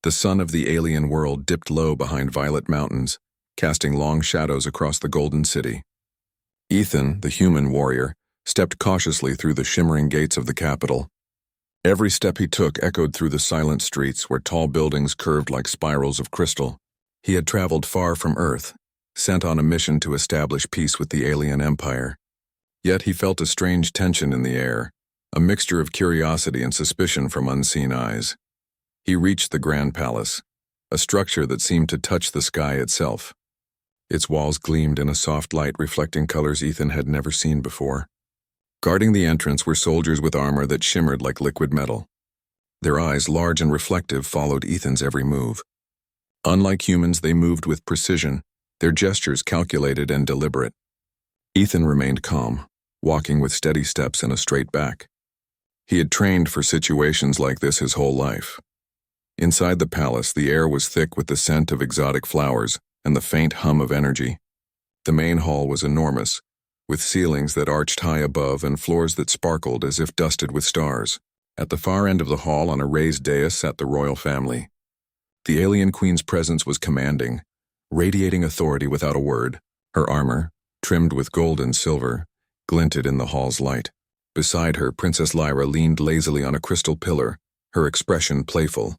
The sun of the alien world dipped low behind violet mountains, casting long shadows across the golden city. Ethan, the human warrior, stepped cautiously through the shimmering gates of the capital. Every step he took echoed through the silent streets where tall buildings curved like spirals of crystal. He had traveled far from Earth, sent on a mission to establish peace with the alien empire. Yet he felt a strange tension in the air, a mixture of curiosity and suspicion from unseen eyes. He reached the Grand Palace, a structure that seemed to touch the sky itself. Its walls gleamed in a soft light reflecting colors Ethan had never seen before. Guarding the entrance were soldiers with armor that shimmered like liquid metal. Their eyes, large and reflective, followed Ethan's every move. Unlike humans, they moved with precision, their gestures calculated and deliberate. Ethan remained calm, walking with steady steps and a straight back. He had trained for situations like this his whole life. Inside the palace, the air was thick with the scent of exotic flowers and the faint hum of energy. The main hall was enormous, with ceilings that arched high above and floors that sparkled as if dusted with stars. At the far end of the hall, on a raised dais, sat the royal family. The alien queen's presence was commanding, radiating authority without a word. Her armor, trimmed with gold and silver, glinted in the hall's light. Beside her, Princess Lyra leaned lazily on a crystal pillar, her expression playful.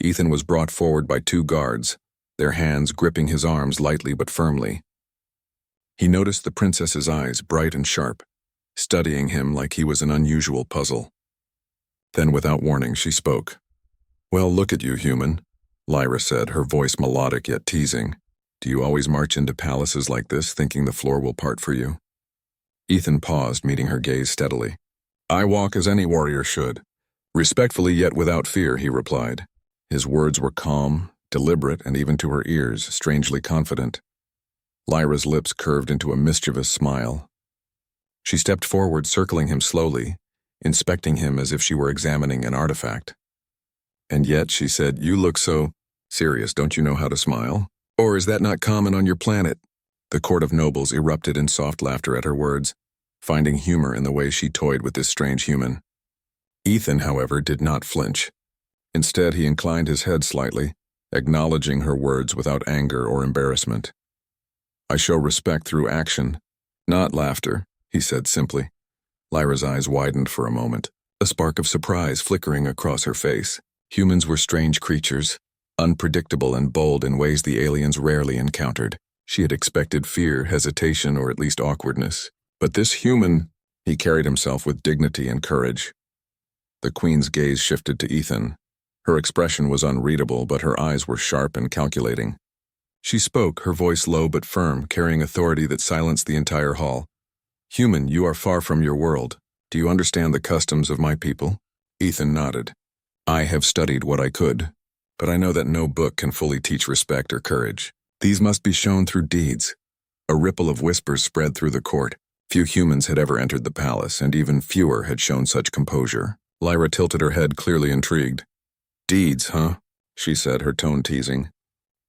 Ethan was brought forward by two guards, their hands gripping his arms lightly but firmly. He noticed the princess's eyes, bright and sharp, studying him like he was an unusual puzzle. Then, without warning, she spoke. "Well, look at you, human," Lyra said, her voice melodic yet teasing. "Do you always march into palaces like this, thinking the floor will part for you?" Ethan paused, meeting her gaze steadily. "I walk as any warrior should. Respectfully yet without fear," he replied. His words were calm, deliberate, and even to her ears, strangely confident. Lyra's lips curved into a mischievous smile. She stepped forward, circling him slowly, inspecting him as if she were examining an artifact. "And yet," she said, "you look so serious. Don't you know how to smile? Or is that not common on your planet?" The court of nobles erupted in soft laughter at her words, finding humor in the way she toyed with this strange human. Ethan, however, did not flinch. Instead, he inclined his head slightly, acknowledging her words without anger or embarrassment. "I show respect through action, not laughter," he said simply. Lyra's eyes widened for a moment, a spark of surprise flickering across her face. Humans were strange creatures, unpredictable and bold in ways the aliens rarely encountered. She had expected fear, hesitation, or at least awkwardness. But this human, he carried himself with dignity and courage. The queen's gaze shifted to Ethan. Her expression was unreadable, but her eyes were sharp and calculating. She spoke, her voice low but firm, carrying authority that silenced the entire hall. "Human, you are far from your world. Do you understand the customs of my people?" Ethan nodded. "I have studied what I could, but I know that no book can fully teach respect or courage. These must be shown through deeds." A ripple of whispers spread through the court. Few humans had ever entered the palace, and even fewer had shown such composure. Lyra tilted her head, clearly intrigued. "Deeds, huh?" she said, her tone teasing.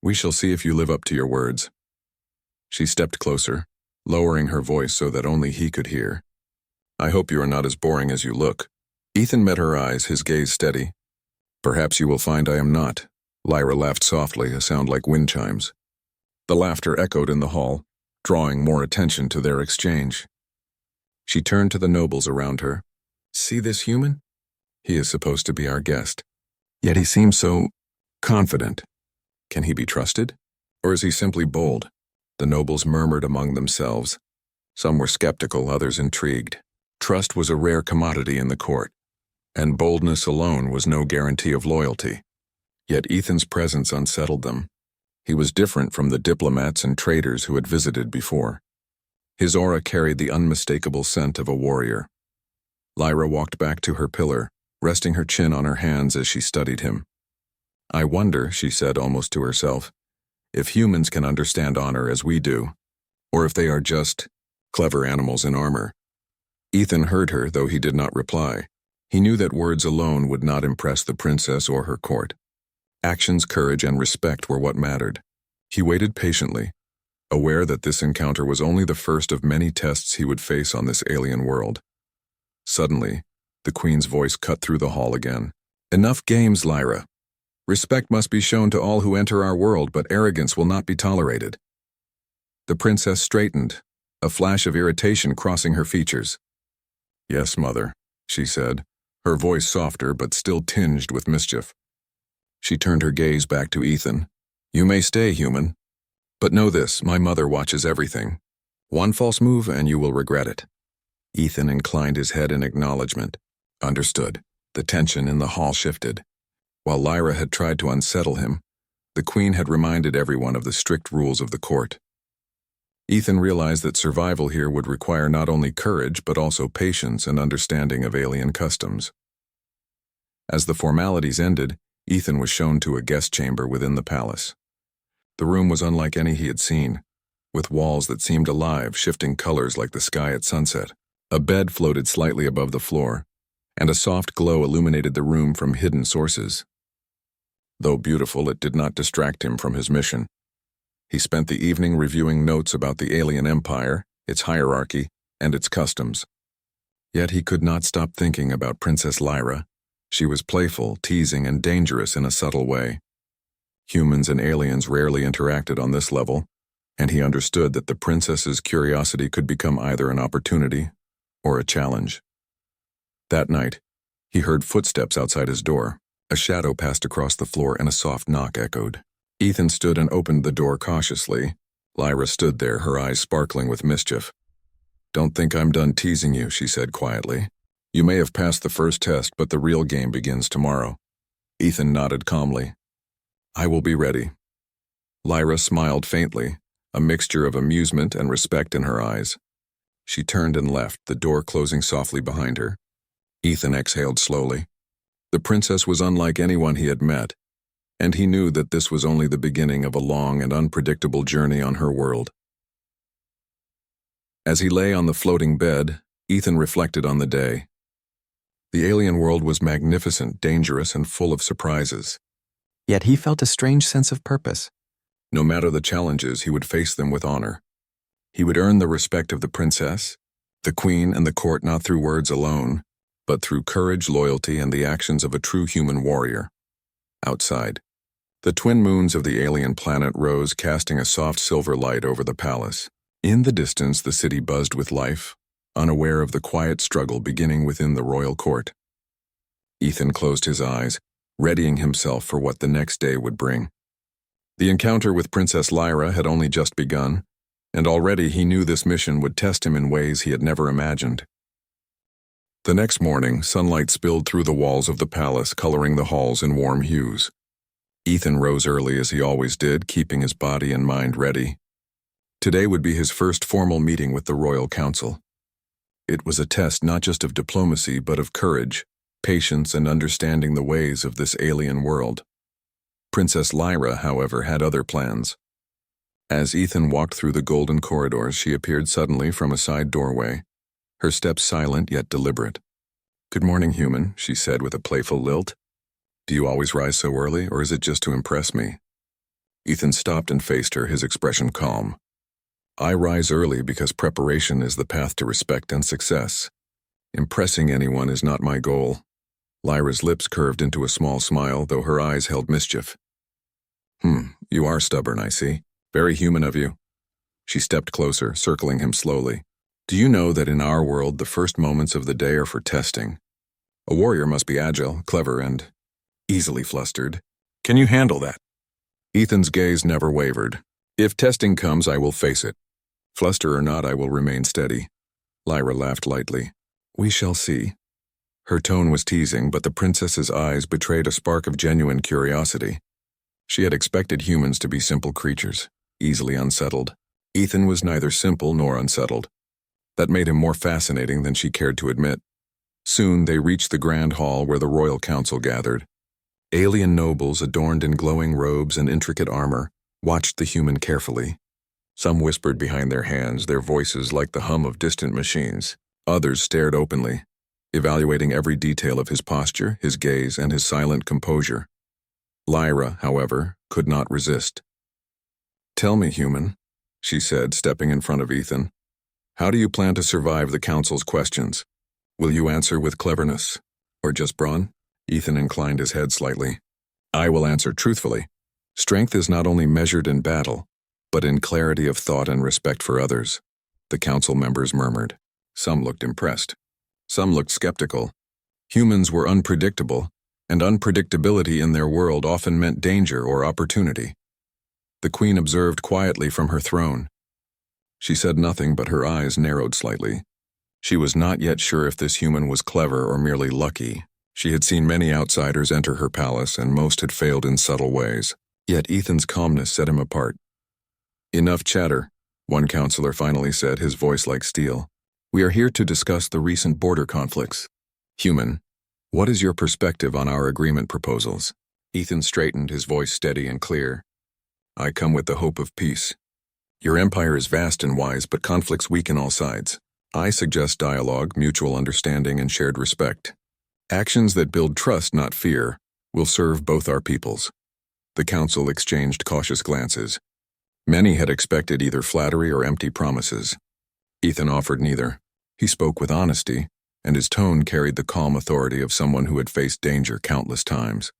"We shall see if you live up to your words." She stepped closer, lowering her voice so that only he could hear. "I hope you are not as boring as you look." Ethan met her eyes, his gaze steady. "Perhaps you will find I am not." Lyra laughed softly, a sound like wind chimes. The laughter echoed in the hall, drawing more attention to their exchange. She turned to the nobles around her. "See this human? He is supposed to be our guest. Yet he seems so confident. Can he be trusted? Or is he simply bold?" The nobles murmured among themselves. Some were skeptical, others intrigued. Trust was a rare commodity in the court, and boldness alone was no guarantee of loyalty. Yet Ethan's presence unsettled them. He was different from the diplomats and traders who had visited before. His aura carried the unmistakable scent of a warrior. Lyra walked back to her pillar, resting her chin on her hands as she studied him. "I wonder," she said almost to herself, "if humans can understand honor as we do, or if they are just clever animals in armor." Ethan heard her, though he did not reply. He knew that words alone would not impress the princess or her court. Actions, courage, and respect were what mattered. He waited patiently, aware that this encounter was only the first of many tests he would face on this alien world. Suddenly, the queen's voice cut through the hall again. "Enough games, Lyra. Respect must be shown to all who enter our world, but arrogance will not be tolerated. The princess straightened, a flash of irritation crossing her features. Yes, mother, she said, her voice softer but still tinged with mischief. She turned her gaze back to Ethan. You may stay, human. But know this, my mother watches everything. One false move and you will regret it. Ethan inclined his head in acknowledgement. Understood. The tension in the hall shifted. While Lyra had tried to unsettle him, the queen had reminded everyone of the strict rules of the court. Ethan realized that survival here would require not only courage but also patience and understanding of alien customs. As the formalities ended, Ethan was shown to a guest chamber within the palace. The room was unlike any he had seen, with walls that seemed alive, shifting colors like the sky at sunset. A bed floated slightly above the floor, and a soft glow illuminated the room from hidden sources. Though beautiful, it did not distract him from his mission. He spent the evening reviewing notes about the alien empire, its hierarchy, and its customs. Yet he could not stop thinking about Princess Lyra. She was playful, teasing, and dangerous in a subtle way. Humans and aliens rarely interacted on this level, and he understood that the princess's curiosity could become either an opportunity or a challenge. That night, he heard footsteps outside his door. A shadow passed across the floor and a soft knock echoed. Ethan stood and opened the door cautiously. Lyra stood there, her eyes sparkling with mischief. Don't think I'm done teasing you, she said quietly. You may have passed the first test, but the real game begins tomorrow. Ethan nodded calmly. I will be ready. Lyra smiled faintly, a mixture of amusement and respect in her eyes. She turned and left, the door closing softly behind her. Ethan exhaled slowly. The princess was unlike anyone he had met, and he knew that this was only the beginning of a long and unpredictable journey on her world. As he lay on the floating bed, Ethan reflected on the day. The alien world was magnificent, dangerous, and full of surprises. Yet he felt a strange sense of purpose. No matter the challenges, he would face them with honor. He would earn the respect of the princess, the queen, and the court not through words alone, but through courage, loyalty, and the actions of a true human warrior. Outside, the twin moons of the alien planet rose, casting a soft silver light over the palace. In the distance, the city buzzed with life, unaware of the quiet struggle beginning within the royal court. Ethan closed his eyes, readying himself for what the next day would bring. The encounter with Princess Lyra had only just begun, and already he knew this mission would test him in ways he had never imagined. The next morning, sunlight spilled through the walls of the palace, coloring the halls in warm hues. Ethan rose early as he always did, keeping his body and mind ready. Today would be his first formal meeting with the Royal Council. It was a test not just of diplomacy, but of courage, patience, and understanding the ways of this alien world. Princess Lyra, however, had other plans. As Ethan walked through the golden corridors, she appeared suddenly from a side doorway, her steps silent yet deliberate. Good morning, human, she said with a playful lilt. Do you always rise so early, or is it just to impress me? Ethan stopped and faced her, his expression calm. I rise early because preparation is the path to respect and success. Impressing anyone is not my goal. Lyra's lips curved into a small smile, though her eyes held mischief. You are stubborn, I see. Very human of you. She stepped closer, circling him slowly. Do you know that in our world the first moments of the day are for testing? A warrior must be agile, clever, and easily flustered. Can you handle that? Ethan's gaze never wavered. If testing comes, I will face it. Fluster or not, I will remain steady. Lyra laughed lightly. We shall see. Her tone was teasing, but the princess's eyes betrayed a spark of genuine curiosity. She had expected humans to be simple creatures, easily unsettled. Ethan was neither simple nor unsettled. That made him more fascinating than she cared to admit. Soon they reached the grand hall where the royal council gathered. Alien nobles, adorned in glowing robes and intricate armor, watched the human carefully. Some whispered behind their hands, their voices like the hum of distant machines. Others stared openly, evaluating every detail of his posture, his gaze, and his silent composure. Lyra, however, could not resist. Tell me, human, she said, stepping in front of Ethan. How do you plan to survive the council's questions? Will you answer with cleverness, or just brawn? Ethan inclined his head slightly. I will answer truthfully. Strength is not only measured in battle, but in clarity of thought and respect for others. The council members murmured. Some looked impressed. Some looked skeptical. Humans were unpredictable, and unpredictability in their world often meant danger or opportunity. The queen observed quietly from her throne. She said nothing, but her eyes narrowed slightly. She was not yet sure if this human was clever or merely lucky. She had seen many outsiders enter her palace, and most had failed in subtle ways. Yet Ethan's calmness set him apart. Enough chatter, one counselor finally said, his voice like steel. We are here to discuss the recent border conflicts. Human, what is your perspective on our agreement proposals? Ethan straightened, his voice steady and clear. I come with the hope of peace. Your empire is vast and wise, but conflicts weaken all sides. I suggest dialogue, mutual understanding, and shared respect. Actions that build trust, not fear, will serve both our peoples. The council exchanged cautious glances. Many had expected either flattery or empty promises. Ethan offered neither. He spoke with honesty, and his tone carried the calm authority of someone who had faced danger countless times.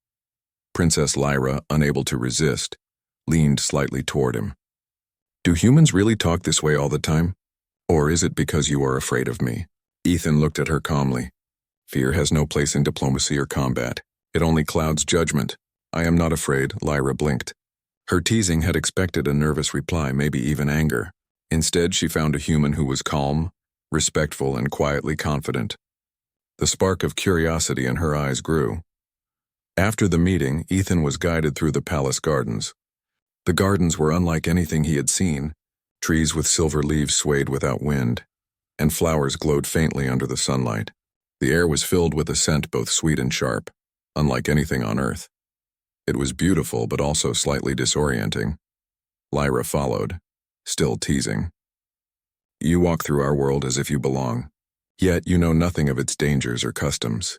Princess Lyra, unable to resist, leaned slightly toward him. Do humans really talk this way all the time? Or is it because you are afraid of me? Ethan looked at her calmly. Fear has no place in diplomacy or combat. It only clouds judgment. I am not afraid, Lyra blinked. Her teasing had expected a nervous reply, maybe even anger. Instead, she found a human who was calm, respectful, and quietly confident. The spark of curiosity in her eyes grew. After the meeting, Ethan was guided through the palace gardens. The gardens were unlike anything he had seen. Trees with silver leaves swayed without wind, and flowers glowed faintly under the sunlight. The air was filled with a scent both sweet and sharp, unlike anything on Earth. It was beautiful, but also slightly disorienting. Lyra followed, still teasing. You walk through our world as if you belong, yet you know nothing of its dangers or customs.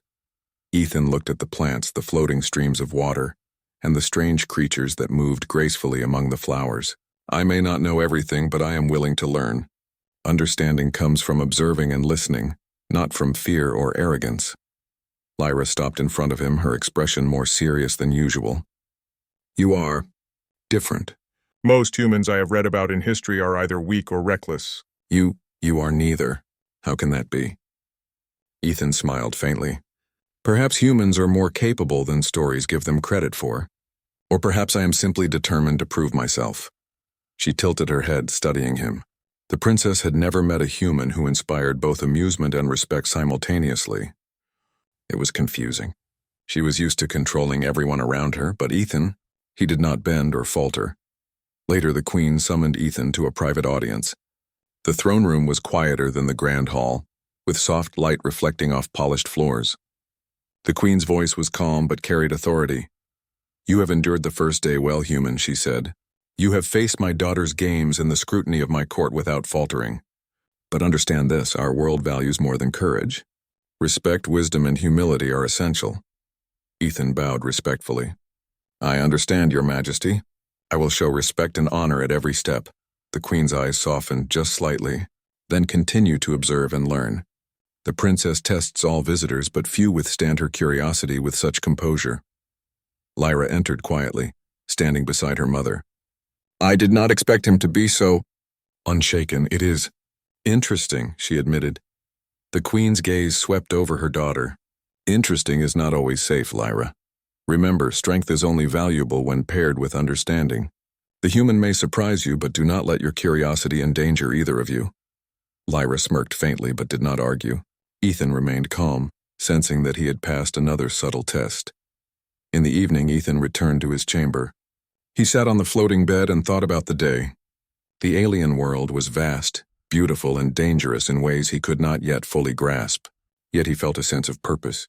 Ethan looked at the plants, the floating streams of water, and the strange creatures that moved gracefully among the flowers. I may not know everything, but I am willing to learn. Understanding comes from observing and listening, not from fear or arrogance. Lyra stopped in front of him, her expression more serious than usual. You are different. Most humans I have read about in history are either weak or reckless. You are neither. How can that be? Ethan smiled faintly. Perhaps humans are more capable than stories give them credit for. Or perhaps I am simply determined to prove myself. She tilted her head, studying him. The princess had never met a human who inspired both amusement and respect simultaneously. It was confusing. She was used to controlling everyone around her, but Ethan, he did not bend or falter. Later, the queen summoned Ethan to a private audience. The throne room was quieter than the grand hall, with soft light reflecting off polished floors. The queen's voice was calm but carried authority. You have endured the first day well, human, she said. You have faced my daughter's games and the scrutiny of my court without faltering. But understand this, our world values more than courage. Respect, wisdom, and humility are essential. Ethan bowed respectfully. I understand, Your Majesty. I will show respect and honor at every step. The queen's eyes softened just slightly, then continued to observe and learn. The princess tests all visitors, but few withstand her curiosity with such composure. Lyra entered quietly, standing beside her mother. I did not expect him to be so unshaken. It is interesting, she admitted. The queen's gaze swept over her daughter. Interesting is not always safe, Lyra. Remember, strength is only valuable when paired with understanding. The human may surprise you, but do not let your curiosity endanger either of you. Lyra smirked faintly but did not argue. Ethan remained calm, sensing that he had passed another subtle test. In the evening, Ethan returned to his chamber. He sat on the floating bed and thought about the day. The alien world was vast, beautiful, and dangerous in ways he could not yet fully grasp. Yet he felt a sense of purpose.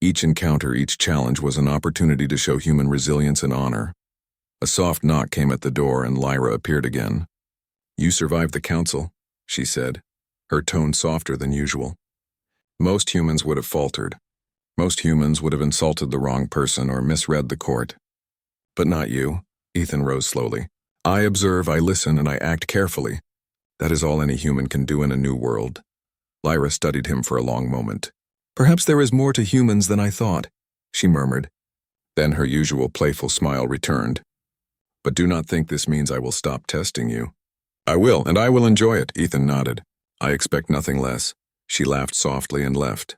Each encounter, each challenge was an opportunity to show human resilience and honor. A soft knock came at the door and Lyra appeared again. You survived the council, she said, her tone softer than usual. Most humans would have faltered. Most humans would have insulted the wrong person or misread the court. But not you. Ethan rose slowly. I observe, I listen, and I act carefully. That is all any human can do in a new world. Lyra studied him for a long moment. Perhaps there is more to humans than I thought, she murmured. Then her usual playful smile returned. But do not think this means I will stop testing you. I will, and I will enjoy it, Ethan nodded. I expect nothing less. She laughed softly and left.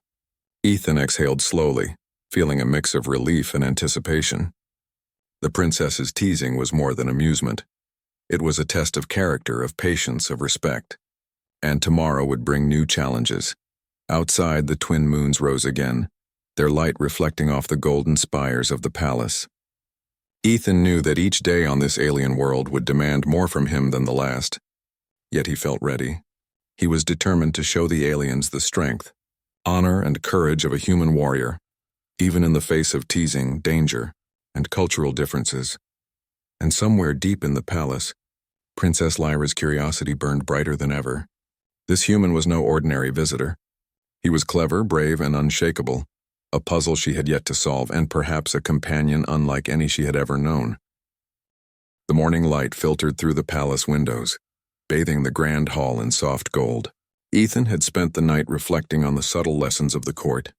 Ethan exhaled slowly, feeling a mix of relief and anticipation. The princess's teasing was more than amusement. It was a test of character, of patience, of respect. And tomorrow would bring new challenges. Outside, the twin moons rose again, their light reflecting off the golden spires of the palace. Ethan knew that each day on this alien world would demand more from him than the last. Yet he felt ready. He was determined to show the aliens the strength, honor, and courage of a human warrior, even in the face of teasing, danger, and cultural differences. And somewhere deep in the palace, Princess Lyra's curiosity burned brighter than ever. This human was no ordinary visitor. He was clever, brave, and unshakable, a puzzle she had yet to solve, and perhaps a companion unlike any she had ever known. The morning light filtered through the palace windows, bathing the grand hall in soft gold. Ethan had spent the night reflecting on the subtle lessons of the court.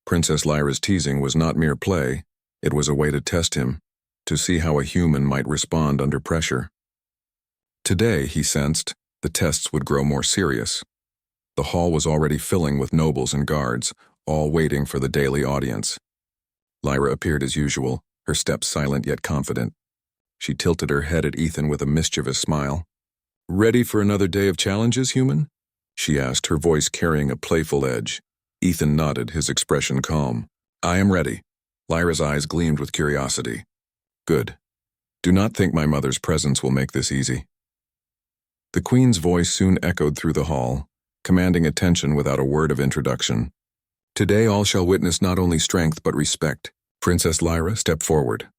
Princess Lyra's teasing was not mere play, it was a way to test him, to see how a human might respond under pressure. Today, he sensed, the tests would grow more serious. The hall was already filling with nobles and guards, all waiting for the daily audience. Lyra appeared as usual, her step silent yet confident. She tilted her head at Ethan with a mischievous smile. "Ready for another day of challenges, human?" she asked, her voice carrying a playful edge. Ethan nodded, his expression calm. "I am ready." Lyra's eyes gleamed with curiosity. "Good. Do not think my mother's presence will make this easy." The queen's voice soon echoed through the hall, commanding attention without a word of introduction. "Today all shall witness not only strength but respect. Princess Lyra, step forward."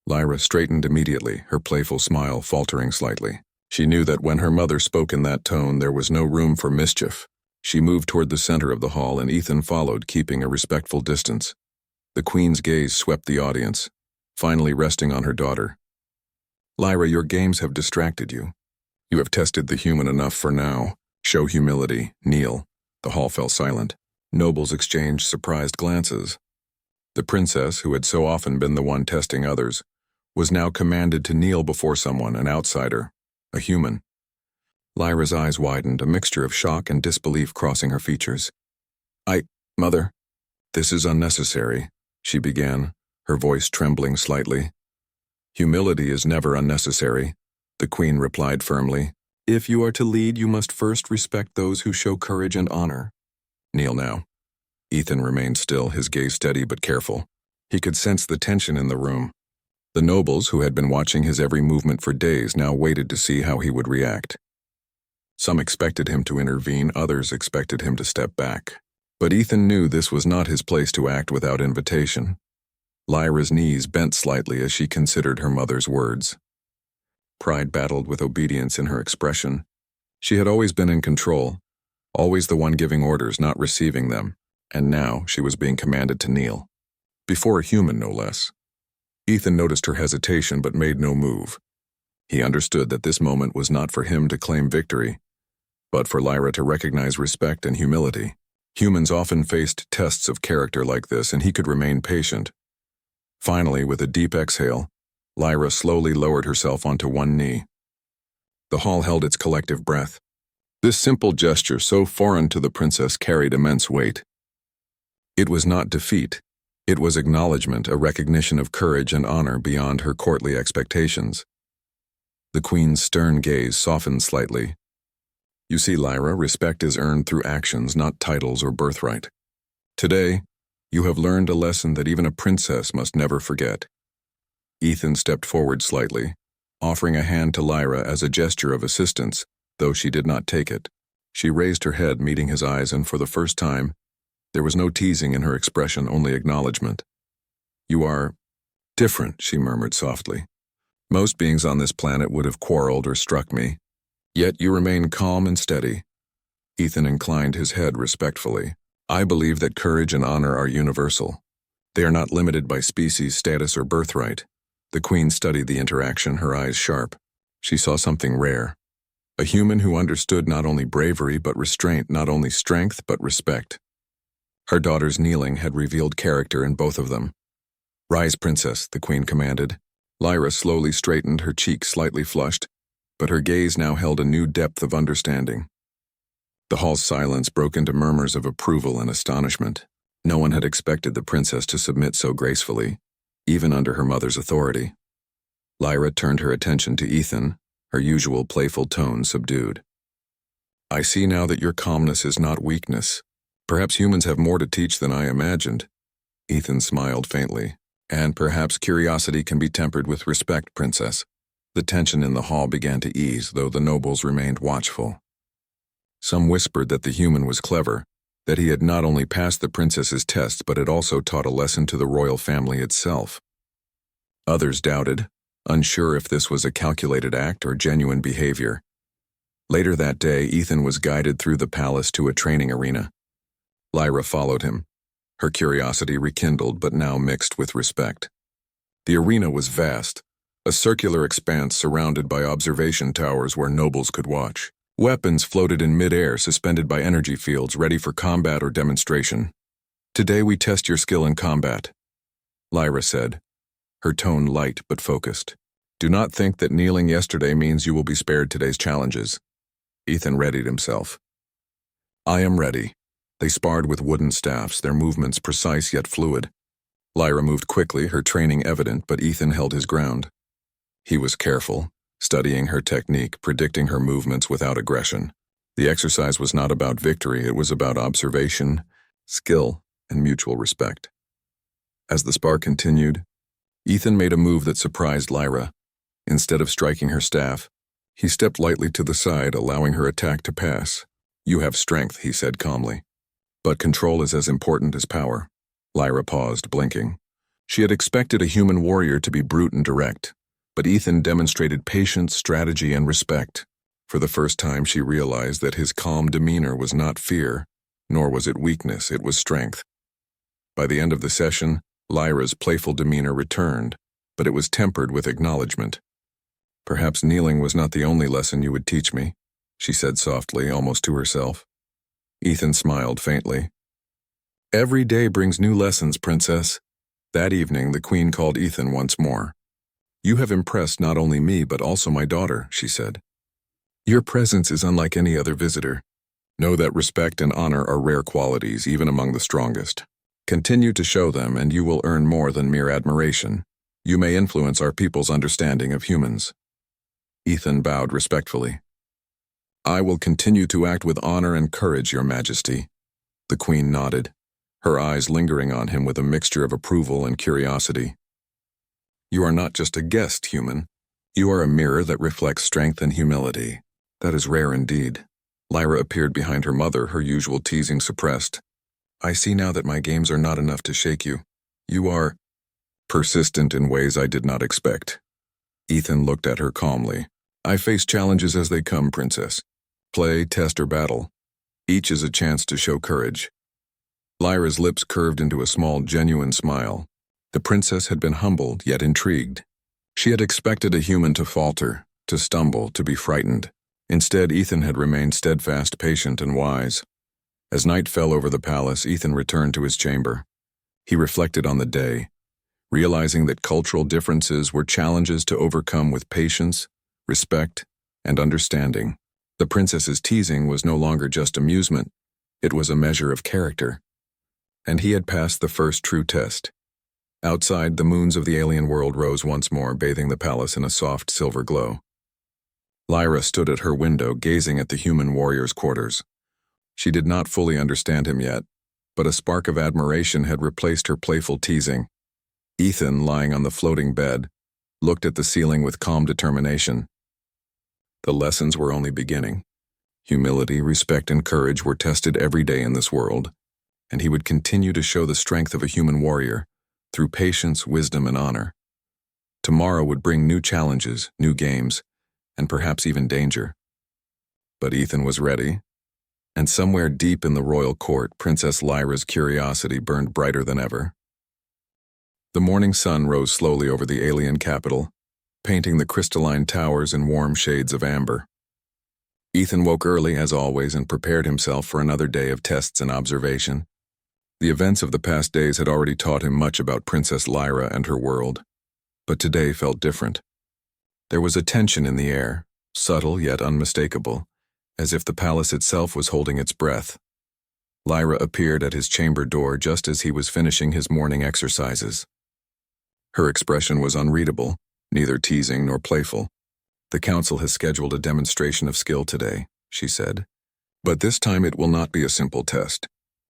Lyra straightened immediately, her playful smile faltering slightly. She knew that when her mother spoke in that tone, there was no room for mischief. She moved toward the center of the hall, and Ethan followed, keeping a respectful distance. The queen's gaze swept the audience, finally resting on her daughter. "Lyra, your games have distracted you. You have tested the human enough for now. Show humility, kneel." The hall fell silent. Nobles exchanged surprised glances. The princess, who had so often been the one testing others, was now commanded to kneel before someone, an outsider, a human. Lyra's eyes widened, a mixture of shock and disbelief crossing her features. Mother, this is unnecessary," she began, her voice trembling slightly. "Humility is never unnecessary," the queen replied firmly. "If you are to lead, you must first respect those who show courage and honor. Kneel now." Ethan remained still, his gaze steady but careful. He could sense the tension in the room. The nobles, who had been watching his every movement for days, now waited to see how he would react. Some expected him to intervene, others expected him to step back. But Ethan knew this was not his place to act without invitation. Lyra's knees bent slightly as she considered her mother's words. Pride battled with obedience in her expression. She had always been in control, always the one giving orders, not receiving them, and now she was being commanded to kneel. Before a human, no less. Ethan noticed her hesitation but made no move. He understood that this moment was not for him to claim victory, but for Lyra to recognize respect and humility. Humans often faced tests of character like this, and he could remain patient. Finally, with a deep exhale, Lyra slowly lowered herself onto one knee. The hall held its collective breath. This simple gesture, so foreign to the princess, carried immense weight. It was not defeat. It was acknowledgement, a recognition of courage and honor beyond her courtly expectations. The queen's stern gaze softened slightly. "You see, Lyra, respect is earned through actions, not titles or birthright. Today, you have learned a lesson that even a princess must never forget." Ethan stepped forward slightly, offering a hand to Lyra as a gesture of assistance, though she did not take it. She raised her head, meeting his eyes, and for the first time, there was no teasing in her expression, only acknowledgement. "You are different," she murmured softly. "Most beings on this planet would have quarreled or struck me. Yet you remain calm and steady." Ethan inclined his head respectfully. "I believe that courage and honor are universal. They are not limited by species, status, or birthright." The queen studied the interaction, her eyes sharp. She saw something rare. A human who understood not only bravery but restraint, not only strength but respect. Her daughter's kneeling had revealed character in both of them. "Rise, princess," the queen commanded. Lyra slowly straightened, her cheek slightly flushed, but her gaze now held a new depth of understanding. The hall's silence broke into murmurs of approval and astonishment. No one had expected the princess to submit so gracefully, even under her mother's authority. Lyra turned her attention to Ethan, her usual playful tone subdued. "I see now that your calmness is not weakness. Perhaps humans have more to teach than I imagined." Ethan smiled faintly. "And perhaps curiosity can be tempered with respect, princess." The tension in the hall began to ease, though the nobles remained watchful. Some whispered that the human was clever, that he had not only passed the princess's test but had also taught a lesson to the royal family itself. Others doubted, unsure if this was a calculated act or genuine behavior. Later that day, Ethan was guided through the palace to a training arena. Lyra followed him, her curiosity rekindled but now mixed with respect. The arena was vast, a circular expanse surrounded by observation towers where nobles could watch. Weapons floated in mid-air, suspended by energy fields, ready for combat or demonstration. "Today we test your skill in combat," Lyra said, her tone light but focused. "Do not think that kneeling yesterday means you will be spared today's challenges." Ethan readied himself. "I am ready." They sparred with wooden staffs, their movements precise yet fluid. Lyra moved quickly, her training evident, but Ethan held his ground. He was careful, studying her technique, predicting her movements without aggression. The exercise was not about victory, it was about observation, skill, and mutual respect. As the spar continued, Ethan made a move that surprised Lyra. Instead of striking her staff, he stepped lightly to the side, allowing her attack to pass. "You have strength," he said calmly. "But control is as important as power." Lyra paused, blinking. She had expected a human warrior to be brute and direct, but Ethan demonstrated patience, strategy, and respect. For the first time, she realized that his calm demeanor was not fear, nor was it weakness, it was strength. By the end of the session, Lyra's playful demeanor returned, but it was tempered with acknowledgement. "Perhaps kneeling was not the only lesson you would teach me," she said softly, almost to herself. Ethan smiled faintly. "Every day brings new lessons, princess." That evening, the queen called Ethan once more. "You have impressed not only me but also my daughter," she said. "Your presence is unlike any other visitor. Know that respect and honor are rare qualities, even among the strongest. Continue to show them, and you will earn more than mere admiration. You may influence our people's understanding of humans." Ethan bowed respectfully. "I will continue to act with honor and courage, Your Majesty." The queen nodded, her eyes lingering on him with a mixture of approval and curiosity. "You are not just a guest, human. You are a mirror that reflects strength and humility. That is rare indeed." Lyra appeared behind her mother, her usual teasing suppressed. "I see now that my games are not enough to shake you. You are persistent in ways I did not expect." Ethan looked at her calmly. "I face challenges as they come, princess. Play, test, or battle. Each is a chance to show courage." Lyra's lips curved into a small, genuine smile. The princess had been humbled, yet intrigued. She had expected a human to falter, to stumble, to be frightened. Instead, Ethan had remained steadfast, patient, and wise. As night fell over the palace, Ethan returned to his chamber. He reflected on the day, realizing that cultural differences were challenges to overcome with patience, respect, and understanding. The princess's teasing was no longer just amusement, it was a measure of character. And he had passed the first true test. Outside, the moons of the alien world rose once more, bathing the palace in a soft silver glow. Lyra stood at her window, gazing at the human warrior's quarters. She did not fully understand him yet, but a spark of admiration had replaced her playful teasing. Ethan, lying on the floating bed, looked at the ceiling with calm determination. The lessons were only beginning. Humility, respect, and courage were tested every day in this world, and he would continue to show the strength of a human warrior through patience, wisdom, and honor. Tomorrow would bring new challenges, new games, and perhaps even danger. But Ethan was ready, and somewhere deep in the royal court, Princess Lyra's curiosity burned brighter than ever. The morning sun rose slowly over the alien capital, painting the crystalline towers in warm shades of amber. Ethan woke early, as always, and prepared himself for another day of tests and observation. The events of the past days had already taught him much about Princess Lyra and her world, but today felt different. There was a tension in the air, subtle yet unmistakable, as if the palace itself was holding its breath. Lyra appeared at his chamber door just as he was finishing his morning exercises. Her expression was unreadable, neither teasing nor playful. "The council has scheduled a demonstration of skill today," she said. "But this time it will not be a simple test.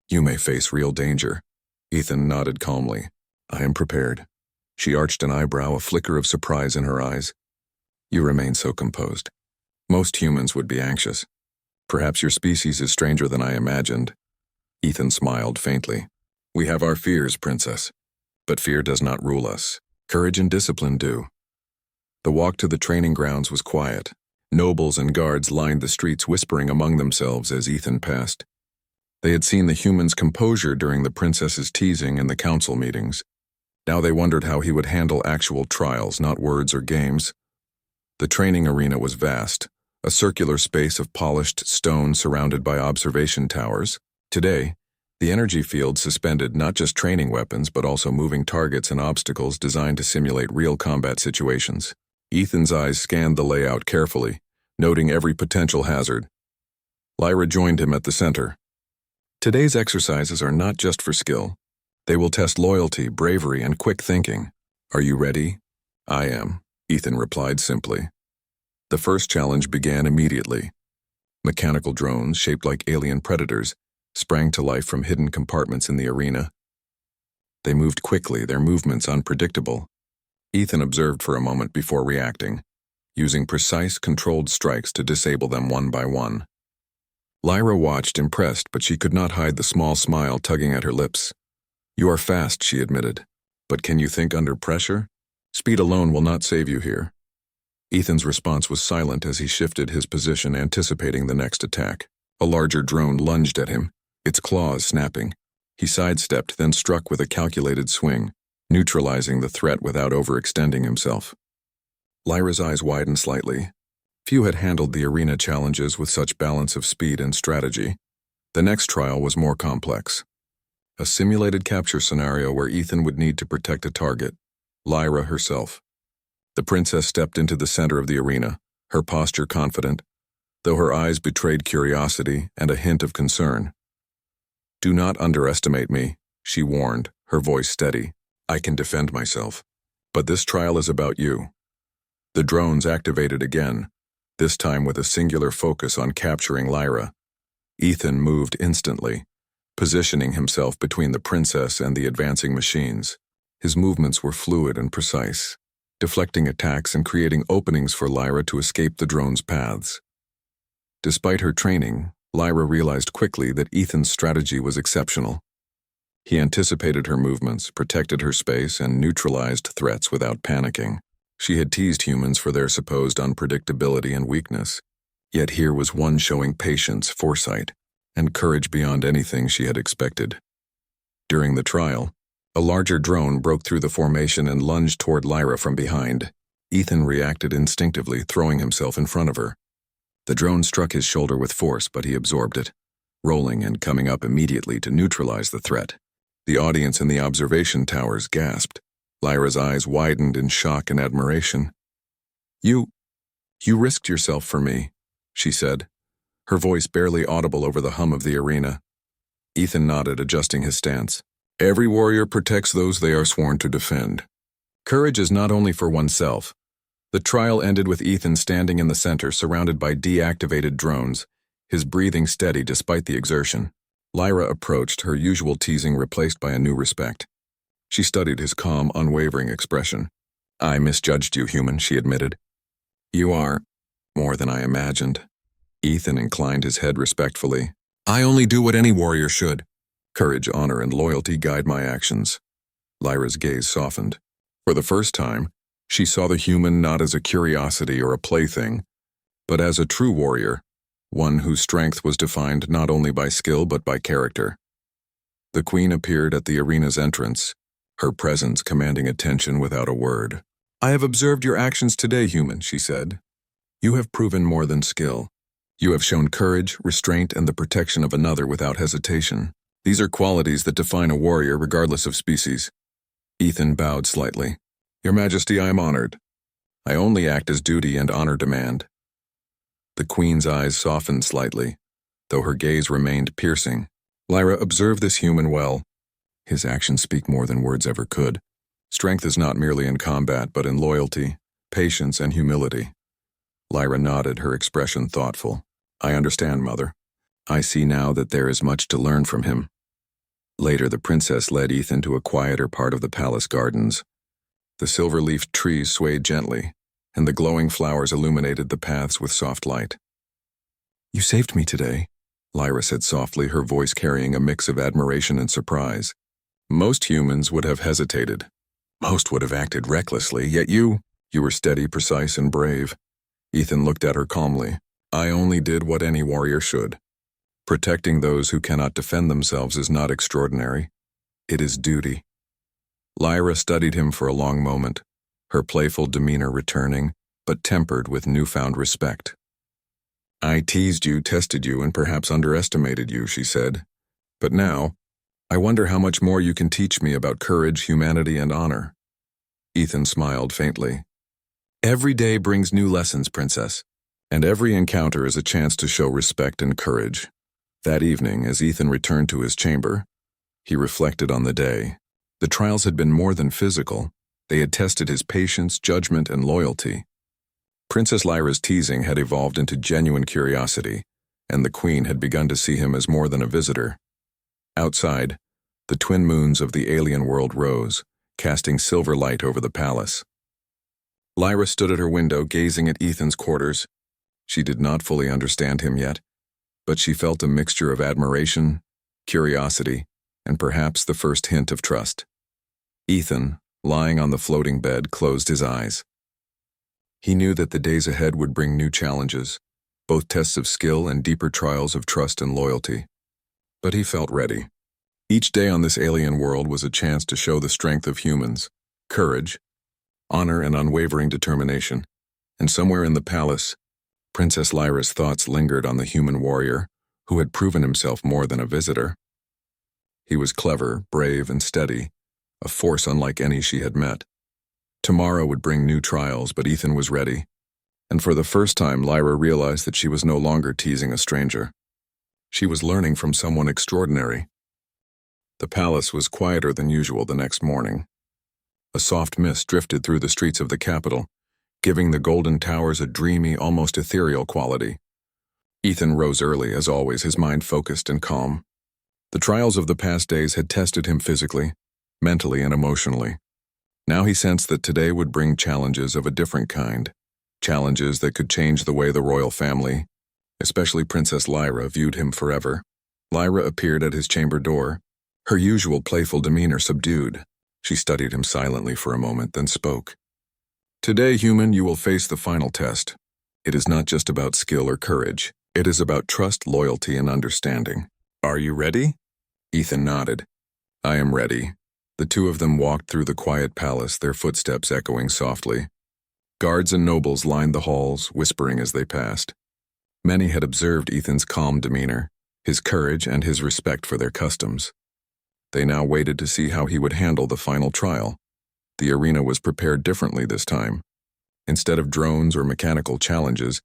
You may face real danger." Ethan nodded calmly. "I am prepared." She arched an eyebrow, a flicker of surprise in her eyes. "You remain so composed. Most humans would be anxious. Perhaps your species is stranger than I imagined." Ethan smiled faintly. "We have our fears, Princess. But fear does not rule us. Courage and discipline do." The walk to the training grounds was quiet. Nobles and guards lined the streets, whispering among themselves as Ethan passed. They had seen the human's composure during the princess's teasing and the council meetings. Now they wondered how he would handle actual trials, not words or games. The training arena was vast, a circular space of polished stone surrounded by observation towers. Today, the energy field suspended not just training weapons but also moving targets and obstacles designed to simulate real combat situations. Ethan's eyes scanned the layout carefully, noting every potential hazard. Lyra joined him at the center. "Today's exercises are not just for skill. They will test loyalty, bravery, and quick thinking. Are you ready?" "I am," Ethan replied simply. The first challenge began immediately. Mechanical drones, shaped like alien predators, sprang to life from hidden compartments in the arena. They moved quickly, their movements unpredictable. Ethan observed for a moment before reacting, using precise, controlled strikes to disable them one by one. Lyra watched, impressed, but she could not hide the small smile tugging at her lips. "You are fast," she admitted. "But can you think under pressure? Speed alone will not save you here." Ethan's response was silent as he shifted his position, anticipating the next attack. A larger drone lunged at him, its claws snapping. He sidestepped, then struck with a calculated swing, neutralizing the threat without overextending himself. Lyra's eyes widened slightly. Few had handled the arena challenges with such balance of speed and strategy. The next trial was more complex. A simulated capture scenario where Ethan would need to protect a target, Lyra herself. The princess stepped into the center of the arena, her posture confident, though her eyes betrayed curiosity and a hint of concern. "Do not underestimate me," she warned, her voice steady. "I can defend myself. But this trial is about you." The drones activated again, this time with a singular focus on capturing Lyra. Ethan moved instantly, positioning himself between the princess and the advancing machines. His movements were fluid and precise, deflecting attacks and creating openings for Lyra to escape the drones' paths. Despite her training, Lyra realized quickly that Ethan's strategy was exceptional. He anticipated her movements, protected her space, and neutralized threats without panicking. She had teased humans for their supposed unpredictability and weakness, yet here was one showing patience, foresight, and courage beyond anything she had expected. During the trial, a larger drone broke through the formation and lunged toward Lyra from behind. Ethan reacted instinctively, throwing himself in front of her. The drone struck his shoulder with force, but he absorbed it, rolling and coming up immediately to neutralize the threat. The audience in the observation towers gasped. Lyra's eyes widened in shock and admiration. You risked yourself for me," she said, her voice barely audible over the hum of the arena. Ethan nodded, adjusting his stance. "Every warrior protects those they are sworn to defend. Courage is not only for oneself." The trial ended with Ethan standing in the center, surrounded by deactivated drones, his breathing steady despite the exertion. Lyra approached, her usual teasing replaced by a new respect. She studied his calm, unwavering expression. "I misjudged you, human," she admitted. "You are more than I imagined." Ethan inclined his head respectfully. "I only do what any warrior should. Courage, honor, and loyalty guide my actions." Lyra's gaze softened. For the first time, she saw the human not as a curiosity or a plaything, but as a true warrior, one whose strength was defined not only by skill but by character. The queen appeared at the arena's entrance, her presence commanding attention without a word. "I have observed your actions today, human," she said. "You have proven more than skill. You have shown courage, restraint, and the protection of another without hesitation. These are qualities that define a warrior regardless of species. Ethan bowed slightly. Your Majesty, I am honored. I only act as duty and honor demand. The Queen's eyes softened slightly, though her gaze remained piercing. Lyra, observe this human well. His actions speak more than words ever could. Strength is not merely in combat, but in loyalty, patience, and humility. Lyra nodded, her expression thoughtful. I understand, Mother. I see now that there is much to learn from him. Later, the princess led Ethan to a quieter part of the palace gardens. The silver-leafed trees swayed gently, and the glowing flowers illuminated the paths with soft light. You saved me today, Lyra said softly, her voice carrying a mix of admiration and surprise. Most humans would have hesitated. Most would have acted recklessly, yet you were steady, precise, and brave. Ethan looked at her calmly. I only did what any warrior should. Protecting those who cannot defend themselves is not extraordinary. It is duty. Lyra studied him for a long moment, her playful demeanor returning, but tempered with newfound respect. I teased you, tested you, and perhaps underestimated you, she said. But now, I wonder how much more you can teach me about courage, humanity, and honor. Ethan smiled faintly. Every day brings new lessons, Princess, and every encounter is a chance to show respect and courage. That evening, as Ethan returned to his chamber, he reflected on the day. The trials had been more than physical. They had tested his patience, judgment, and loyalty. Princess Lyra's teasing had evolved into genuine curiosity, and the Queen had begun to see him as more than a visitor. Outside, the twin moons of the alien world rose, casting silver light over the palace. Lyra stood at her window, gazing at Ethan's quarters. She did not fully understand him yet, but she felt a mixture of admiration, curiosity, and perhaps the first hint of trust. Ethan, lying on the floating bed, closed his eyes. He knew that the days ahead would bring new challenges, both tests of skill and deeper trials of trust and loyalty. But he felt ready. Each day on this alien world was a chance to show the strength of humans, courage, honor, and unwavering determination. And somewhere in the palace, Princess Lyra's thoughts lingered on the human warrior who had proven himself more than a visitor. He was clever, brave, and steady, a force unlike any she had met. Tomorrow would bring new trials, but Ethan was ready. And for the first time, Lyra realized that she was no longer teasing a stranger. She was learning from someone extraordinary. The palace was quieter than usual the next morning. A soft mist drifted through the streets of the capital, giving the golden towers a dreamy, almost ethereal quality. Ethan rose early, as always, his mind focused and calm. The trials of the past days had tested him physically, mentally, and emotionally. Now he sensed that today would bring challenges of a different kind, challenges that could change the way the royal family, especially Princess Lyra, viewed him forever. Lyra appeared at his chamber door, her usual playful demeanor subdued. She studied him silently for a moment, then spoke. Today, human, you will face the final test. It is not just about skill or courage. It is about trust, loyalty, and understanding. Are you ready? Ethan nodded. I am ready. The two of them walked through the quiet palace, their footsteps echoing softly. Guards and nobles lined the halls, whispering as they passed. Many had observed Ethan's calm demeanor, his courage, and his respect for their customs. They now waited to see how he would handle the final trial. The arena was prepared differently this time. Instead of drones or mechanical challenges,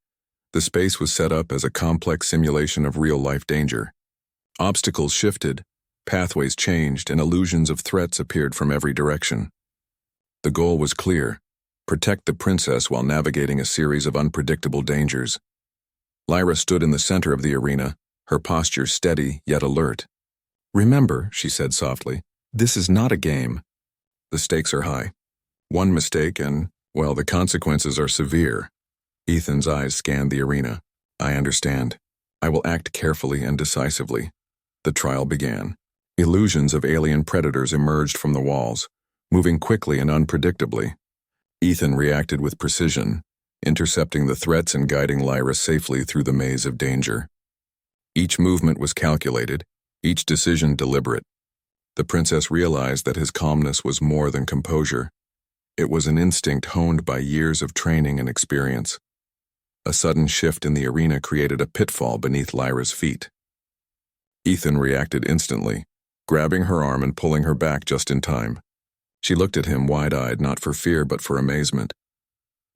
the space was set up as a complex simulation of real-life danger. Obstacles shifted, pathways changed, and illusions of threats appeared from every direction. The goal was clear: protect the princess while navigating a series of unpredictable dangers. Lyra stood in the center of the arena, her posture steady yet alert. Remember, she said softly, this is not a game. The stakes are high. One mistake and, well, the consequences are severe. Ethan's eyes scanned the arena. I understand. I will act carefully and decisively. The trial began. Illusions of alien predators emerged from the walls, moving quickly and unpredictably. Ethan reacted with precision, intercepting the threats and guiding Lyra safely through the maze of danger. Each movement was calculated, each decision deliberate. The princess realized that his calmness was more than composure. It was an instinct honed by years of training and experience. A sudden shift in the arena created a pitfall beneath Lyra's feet. Ethan reacted instantly, grabbing her arm and pulling her back just in time. She looked at him wide-eyed, not for fear but for amazement.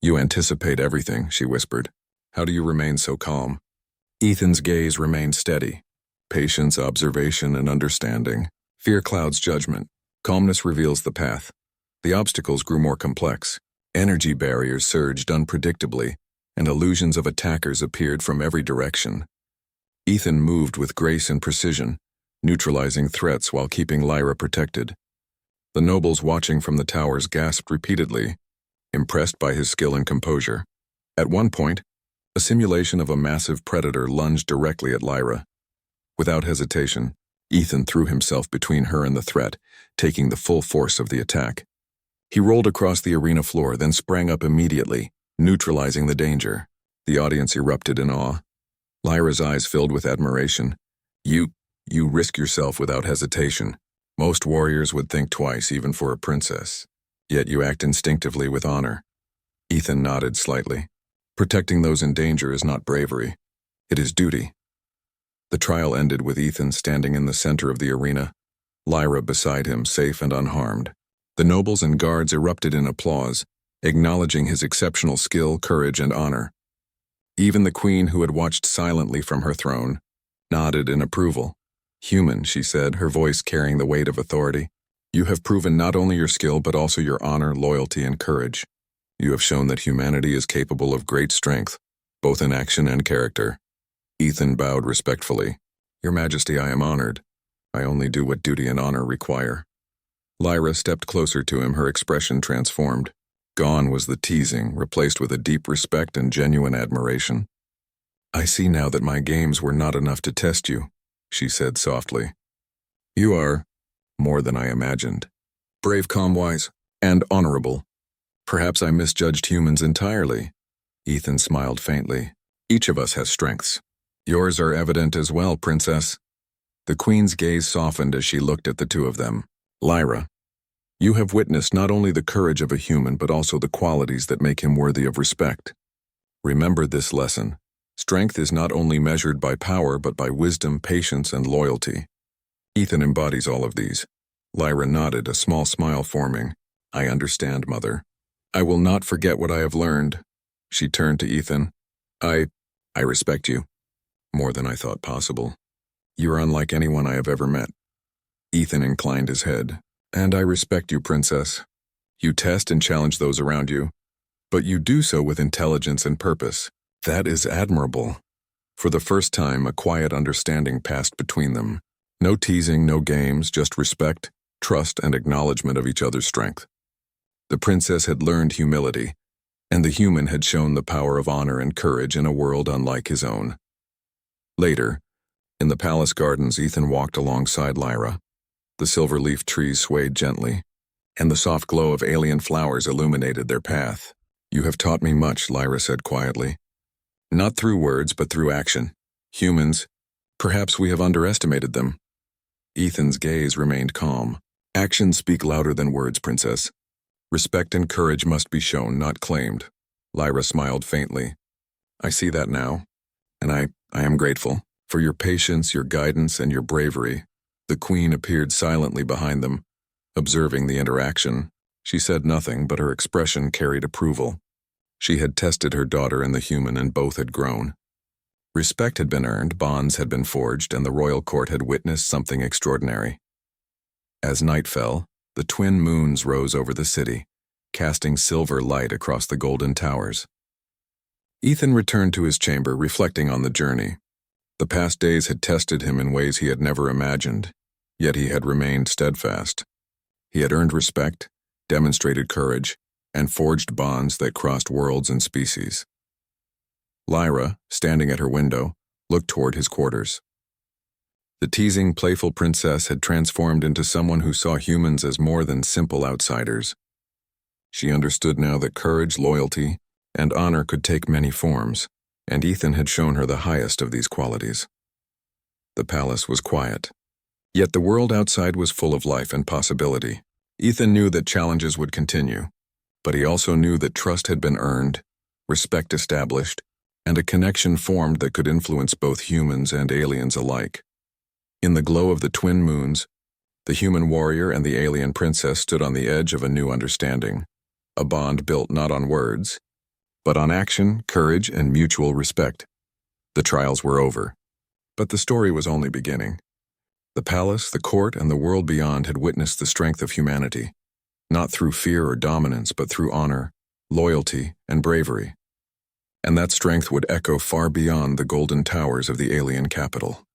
"You anticipate everything," she whispered. "How do you remain so calm?" Ethan's gaze remained steady. Patience, observation, and understanding. Fear clouds judgment. Calmness reveals the path. The obstacles grew more complex. Energy barriers surged unpredictably, and illusions of attackers appeared from every direction. Ethan moved with grace and precision, neutralizing threats while keeping Lyra protected. The nobles watching from the towers gasped repeatedly, impressed by his skill and composure. At one point, a simulation of a massive predator lunged directly at Lyra. Without hesitation, Ethan threw himself between her and the threat, taking the full force of the attack. He rolled across the arena floor, then sprang up immediately, neutralizing the danger. The audience erupted in awe. Lyra's eyes filled with admiration. You risk yourself without hesitation. Most warriors would think twice, even for a princess. Yet you act instinctively with honor." Ethan nodded slightly. "Protecting those in danger is not bravery. It is duty." The trial ended with Ethan standing in the center of the arena, Lyra beside him, safe and unharmed. The nobles and guards erupted in applause, acknowledging his exceptional skill, courage, and honor. Even the queen, who had watched silently from her throne, nodded in approval. "Human," she said, her voice carrying the weight of authority. "You have proven not only your skill but also your honor, loyalty, and courage. You have shown that humanity is capable of great strength, both in action and character." Ethan bowed respectfully. "Your Majesty, I am honored. I only do what duty and honor require." Lyra stepped closer to him, her expression transformed. Gone was the teasing, replaced with a deep respect and genuine admiration. "I see now that my games were not enough to test you," she said softly. "You are more than I imagined. Brave, calm, wise, and honorable. Perhaps I misjudged humans entirely." Ethan smiled faintly. "Each of us has strengths. Yours are evident as well, Princess." The queen's gaze softened as she looked at the two of them. "Lyra, you have witnessed not only the courage of a human but also the qualities that make him worthy of respect. Remember this lesson. Strength is not only measured by power but by wisdom, patience, and loyalty. Ethan embodies all of these." Lyra nodded, a small smile forming. "I understand, Mother. I will not forget what I have learned." She turned to Ethan. I respect you. More than I thought possible. You are unlike anyone I have ever met." Ethan inclined his head. "And I respect you, Princess. You test and challenge those around you, but you do so with intelligence and purpose. That is admirable." For the first time, a quiet understanding passed between them. No teasing, no games, just respect, trust, and acknowledgement of each other's strength. The princess had learned humility, and the human had shown the power of honor and courage in a world unlike his own. Later, in the palace gardens, Ethan walked alongside Lyra. The silver-leaf trees swayed gently, and the soft glow of alien flowers illuminated their path. "You have taught me much," Lyra said quietly. "Not through words, but through action. Humans, perhaps we have underestimated them." Ethan's gaze remained calm. "Actions speak louder than words, Princess. Respect and courage must be shown, not claimed." Lyra smiled faintly. "I see that now, and I am grateful for your patience, your guidance, and your bravery." The queen appeared silently behind them, observing the interaction. She said nothing, but her expression carried approval. She had tested her daughter and the human, and both had grown. Respect had been earned, bonds had been forged, and the royal court had witnessed something extraordinary. As night fell, the twin moons rose over the city, casting silver light across the golden towers. Ethan returned to his chamber, reflecting on the journey. The past days had tested him in ways he had never imagined, yet he had remained steadfast. He had earned respect, demonstrated courage, and forged bonds that crossed worlds and species. Lyra, standing at her window, looked toward his quarters. The teasing, playful princess had transformed into someone who saw humans as more than simple outsiders. She understood now that courage, loyalty, and honor could take many forms, and Ethan had shown her the highest of these qualities. The palace was quiet. Yet the world outside was full of life and possibility. Ethan knew that challenges would continue, but he also knew that trust had been earned, respect established, and a connection formed that could influence both humans and aliens alike. In the glow of the twin moons, the human warrior and the alien princess stood on the edge of a new understanding, a bond built not on words, but on action, courage, and mutual respect. The trials were over, but the story was only beginning. The palace, the court, and the world beyond had witnessed the strength of humanity, not through fear or dominance, but through honor, loyalty, and bravery. And that strength would echo far beyond the golden towers of the alien capital.